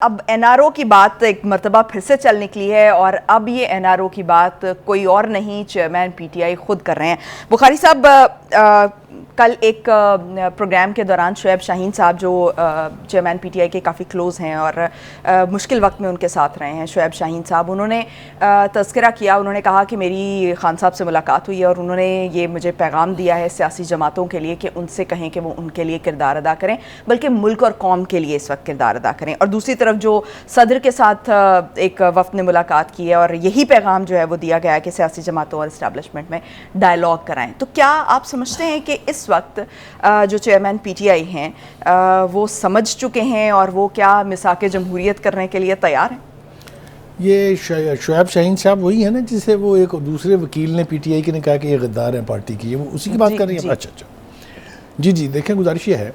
अब एनआरओ की बात एक मर्तबा फिर से चल निकली है और अब ये एनआरओ की बात कोई और नहीं, चेयरमैन पीटीआई खुद कर रहे हैं। बुखारी साहब कल एक प्रोग्राम के दौरान शुएब शाहीन साहब जो चेयरमैन पीटीआई के काफ़ी क्लोज़ हैं और मुश्किल वक्त में उनके साथ रहे हैं, शुएब शाहीन साहब, उन्होंने तज़किरा किया। उन्होंने कहा कि मेरी खान साहब से मुलाकात हुई है और उन्होंने ये मुझे पैगाम दिया है सियासी जमातों के लिए कि उनसे कहें कि वो उनके लिए किरदार अदा करें, बल्कि मुल्क और कौम के लिए इस वक्त किरदार अदा करें। और दूसरी तरफ जो सदर के साथ एक वफ़द ने मुलाकात की है और यही पैगाम जो है वो दिया गया है कि सियासी जमातों और इस्टेब्लिशमेंट में डायलॉग कराएं। तो क्या आप समझते हैं कि इस वक्त जो चेयरमैन पीटीआई हैं वो समझ चुके हैं और वो क्या मिसाके जमहूरियत करने के लिए तैयार हैं? ये शुएब शाहीन साहब वही है ना जिसे वो एक दूसरे वकील ने पीटीआई के ने कहा कि ये गद्दार हैं पार्टी की, वो उसी की बात कर रही है। अच्छा, जी, देखें, गुजारिश ये है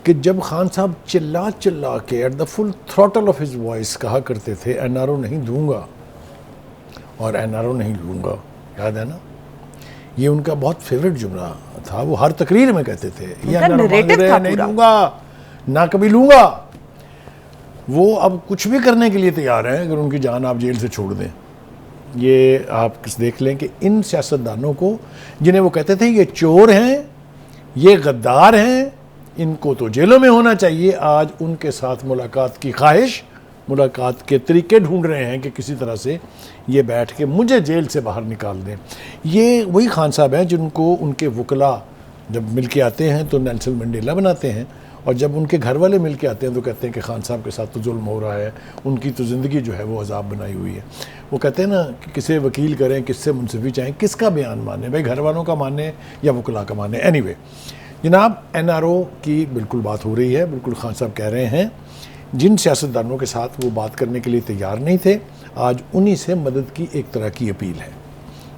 कि जब खान साहब चिल्ला के at the full throttle of his voice कहा करते थे एनआरओ नहीं दूंगा और एनआरओ नहीं लूँगा, याद है ना, ये उनका बहुत फेवरेट जुमला था। वो हर तकरीर में कहते थे ये एनआरओ नहीं लूँगा, ना कभी लूँगा। वो अब कुछ भी करने के लिए तैयार हैं अगर उनकी जान आप जेल से छोड़ दें। ये आप देख लें कि इन सियासतदानों को जिन्हें वो कहते थे ये चोर हैं, ये गद्दार हैं, इनको तो जेलों में होना चाहिए, आज उनके साथ मुलाकात की ख्वाहिश, मुलाकात के तरीके ढूंढ रहे हैं कि किसी तरह से ये बैठ के मुझे जेल से बाहर निकाल दें। ये वही खान साहब हैं जिनको उनके वकला जब मिल के आते हैं तो नेल्सन मंडेला बनाते हैं, और जब उनके घर वाले मिल के आते हैं तो कहते हैं कि खान साहब के साथ तो जुल्म हो रहा है, उनकी तो ज़िंदगी जो है वो अजाब बनाई हुई है। वो कहते हैं ना कि किसे वकील करें, किससे मुंसिफी चाहें, किसका बयान माने, भाई घर वालों का माने या वकला का माने। एनीवे जनाब, एनआरओ की बिल्कुल बात हो रही है, बिल्कुल खान साहब कह रहे हैं जिन सियासतदानों के साथ वो बात करने के लिए तैयार नहीं थे, आज उन्हीं से मदद की एक तरह की अपील है।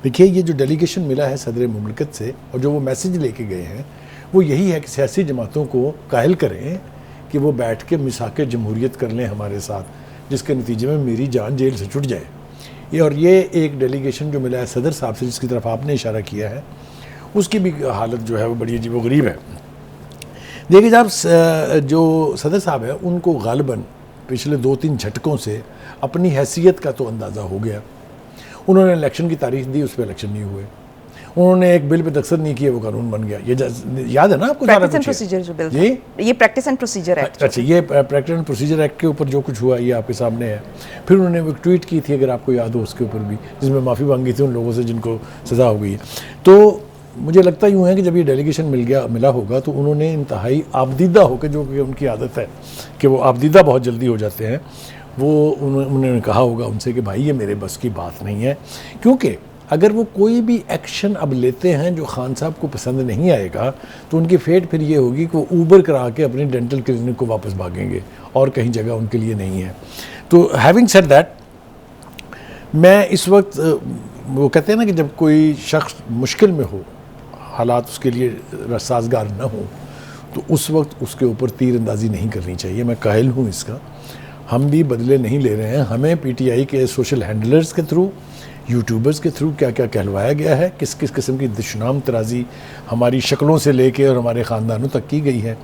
देखिए, ये जो डेलीगेशन मिला है सदर मुमलिकत से और जो वो मैसेज लेके गए हैं वो यही है कि सियासी जमातों को कायल करें कि वो बैठ के मिसाके जमहूरियत कर लें हमारे साथ, जिसके नतीजे में मेरी जान जेल से छुट जाए। और ये एक डेलीगेशन जो मिला है सदर साहब से, जिसकी तरफ आपने इशारा किया है, उसकी भी हालत जो है वो बड़ी अजीब व गरीब है। देखिए साहब, जो सदर साहब है उनको गालिबन पिछले 2-3 झटकों से अपनी हैसियत का तो अंदाज़ा हो गया। उन्होंने इलेक्शन की तारीख दी, उस पर इलेक्शन नहीं हुए। उन्होंने एक बिल पे दस्तखत नहीं किए, वो कानून बन गया। ये याद है ना आपको? प्रैक्टिस एंड प्रोसीजर जो बिल जी, ये प्रैक्टिस एंड प्रोसीजर एक्ट। अच्छा, ये प्रैक्टिस एंड प्रोसीजर एक्ट के ऊपर जो कुछ हुआ ये आपके सामने है। फिर उन्होंने वो ट्वीट की थी, अगर आपको याद हो, उसके ऊपर भी, जिसमें माफ़ी मांगी थी उन लोगों से जिनको सज़ा हो गई है। तो मुझे लगता यूँ है कि जब ये डेलीगेशन मिला होगा तो उन्होंने इंतहाई आबदीदा होकर, जो कि उनकी आदत है कि वो आबदीदा बहुत जल्दी हो जाते हैं, वो उन्होंने कहा होगा उनसे कि भाई ये मेरे बस की बात नहीं है। क्योंकि अगर वो कोई भी एक्शन अब लेते हैं जो खान साहब को पसंद नहीं आएगा तो उनकी फेट फिर ये होगी कि वो ऊबर करा के अपनी डेंटल क्लिनिक को वापस भागेंगे और कहीं जगह उनके लिए नहीं है। तो हैविंग सेड दैट, मैं इस वक्त, वो कहते हैं ना कि जब कोई शख्स मुश्किल में हो, हालात उसके लिए साजगार न हो, तो उस वक्त उसके ऊपर तीर अंदाज़ी नहीं करनी चाहिए। मैं कायल हूँ इसका। हम भी बदले नहीं ले रहे हैं। हमें पीटीआई के सोशल हैंडलर्स के थ्रू, यूट्यूबर्स के थ्रू क्या क्या कहलवाया गया है, किस किस किस्म की दुश्मनाम तराजी हमारी शक्लों से लेके और हमारे ख़ानदानों तक की गई है।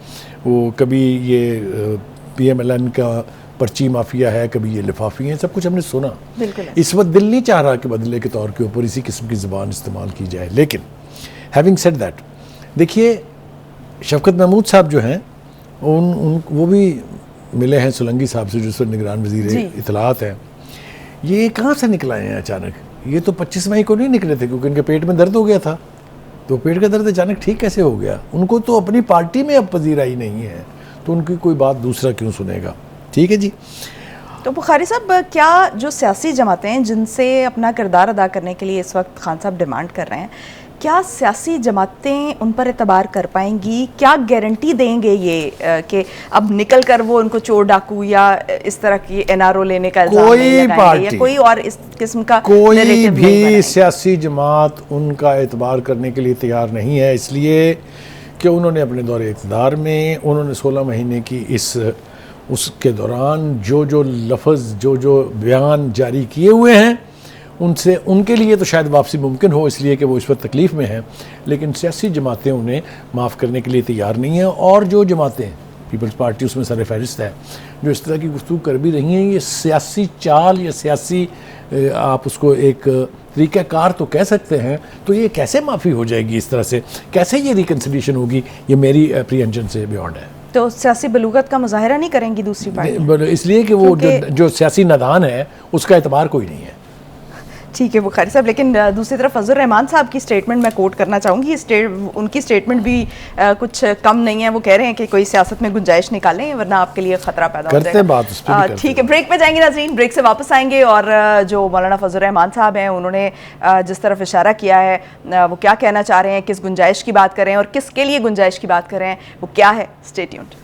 वो कभी ये PMLN का पर्ची माफिया है, कभी ये लिफाफी हैं, सब कुछ हमने सुना। इस वक्त दिल नहीं चाह रहा कि बदले के तौर के ऊपर इसी किस्म की ज़बान इस्तेमाल की जाए। लेकिन हैविंग सेड दैट, देखिए शफकत महमूद साहब जो हैं वो भी मिले हैं सोलंकी साहब से, जिस पर निगरान वज़ीर इत्तलाआत है। ये कहाँ से निकल आए हैं अचानक? ये तो 25 मई को नहीं निकले थे, क्योंकि इनके पेट में दर्द हो गया था। तो पेट का दर्द अचानक ठीक कैसे हो गया? उनको तो अपनी पार्टी में अब पजीराई नहीं है, तो उनकी कोई बात दूसरा क्यों सुनेगा? ठीक है जी। तो बुखारी साहब, क्या जो सियासी जमातें हैं जिनसे अपना किरदार अदा करने के लिए इस वक्त खान साहब डिमांड कर रहे हैं, क्या सियासी जमातें उन पर एतबार कर पाएंगी? क्या गारंटी देंगे ये कि अब निकल कर वो उनको चोर डाकू या इस तरह की एनआरओ लेने का इल्जाम नहीं लगाएंगे, या कोई और इस किस्म का कोई भी सियासी जमात उनका एतबार करने के लिए तैयार नहीं है, इसलिए कि उन्होंने अपने दौरे इक़्तिदार में, उन्होंने 16 महीने की उसके दौरान जो लफ्ज़, जो बयान जारी किए हुए हैं, उनसे उनके लिए तो शायद वापसी मुमकिन हो, इसलिए कि वो इस वक्त तकलीफ़ में हैं। लेकिन सियासी जमातें उन्हें माफ़ करने के लिए तैयार नहीं हैं। और जो जमातें पीपल्स पार्टी उसमें सर फहरिस्त है, जो इस तरह की गुफ्तगू कर भी रही हैं, ये सियासी चाल या सियासी आप उसको एक तरीक़ाकार तो कह सकते हैं, तो ये कैसे माफ़ी हो जाएगी इस तरह से, कैसे ये रिकन्सिलिएशन होगी, ये मेरी प्रियंजन से बियॉन्ड है। तो सियासी बलूगत का मुजाहरा नहीं करेंगी दूसरी पार्टी? इसलिए कि वो जो सियासी नादान है उसका एतबार कोई नहीं है। ठीक है बुखारी साहब, लेकिन दूसरी तरफ फजल रहमान साहब की स्टेटमेंट मैं कोट करना चाहूँगी। उनकी स्टेटमेंट भी कुछ कम नहीं है। वो कह रहे हैं कि कोई सियासत में गुंजाइश निकालें वरना आपके लिए खतरा पैदा हो जाएगा। ठीक है, ब्रेक पे जाएंगे नाज़रीन, ब्रेक से वापस आएंगे और जो मौलाना फजल रहमान साहब हैं उन्होंने जिस तरफ इशारा किया है वो क्या कहना चाह रहे हैं, किस गुंजाइश की बात कर रहे हैं और किसके लिए गुंजाइश की बात कर रहे हैं, वो क्या है, स्टे ट्यून्ड।